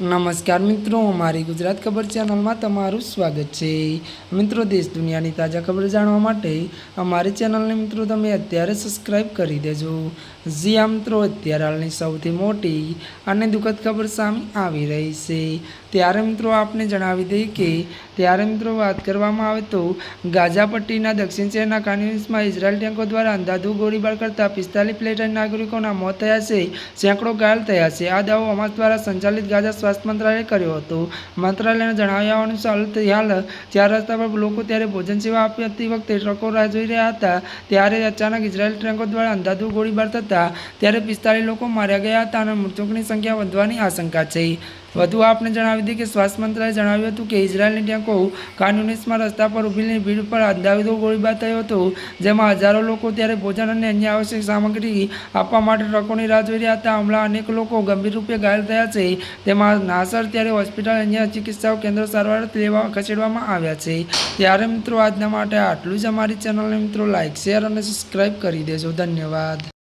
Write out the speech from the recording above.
નમસ્કાર મિત્રો, અમારી ગુજરાત ખબર ચેનલમાં તમારું સ્વાગત છે। મિત્રો, દેશ દુનિયાની તાજા ખબર જાણવા માટે અમારી ચેનલને મિત્રો તમે અત્યારે સબસ્ક્રાઇબ કરી દેજો। જી આ મિત્રો, અત્યારે હાલની સૌથી મોટી અને દુઃખદ ખબર સામે આવી રહી છે। ત્યારે મિત્રો આપને જણાવી દઈએ કે ત્યારે મિત્રો વાત કરવામાં આવે તો ગાઝા પટ્ટીના દક્ષિણ શહેરના કાન્યુનિસમાં ઇઝરાયલ ટેન્કો દ્વારા અંધાધૂંધ ગોળીબાર કરતા 45 ફલસ્તીની નાગરિકોના મોત થયા છે, સેંકડો ઘાયલ થયા છે। આ દાવો હમાસ દ્વારા સંચાલિત ગાઝા સ્વાસ્થ્ય મંત્રાલયે કર્યો હતો। મંત્રાલયના જણાવ્યા અનુસાર હાલ 4 રસ્તા પર લોકો ત્યારે ભોજન સેવા આપતી વખતે ટ્રકો રાહ જોઈ રહ્યા હતા, ત્યારે અચાનક ઇઝરાયલ ટેન્કો દ્વારા અંધાધૂંધ ગોળીબાર થતાં ત્યારે 45 લોકો માર્યા ગયા હતા અને મૃતકોની સંખ્યા વધવાની આશંકા છે। વધુ આપને જણાવી દઈએ કે સ્વાસ્થ્ય મંત્રાલયે જણાવ્યું હતું કે ઇઝરાયલની ટેન્કો કાન્યુનિસમાં રસ્તા પર ઊભેલી ભીડ પર અંધાધૂંધ ગોળીબાર થયો હતો, જેમાં હજારો લોકો ત્યારે ભોજન અને અન્ય આવશ્યક સામગ્રી આપવા માટે ટ્રકોની રાહ જોઈ રહ્યા હતા। હુમલા અનેક લોકો ગંભીર રૂપે ઘાયલ થયા છે, તેમાં નાસર ત્યારે હોસ્પિટલ અન્ય ચિકિત્સા કેન્દ્રો સારવાર ખસેડવામાં આવ્યા છે। ત્યારે મિત્રો આજના માટે આટલું જ। અમારી ચેનલને મિત્રો લાઇક, શેર અને સબસ્ક્રાઇબ કરી દેજો। ધન્યવાદ।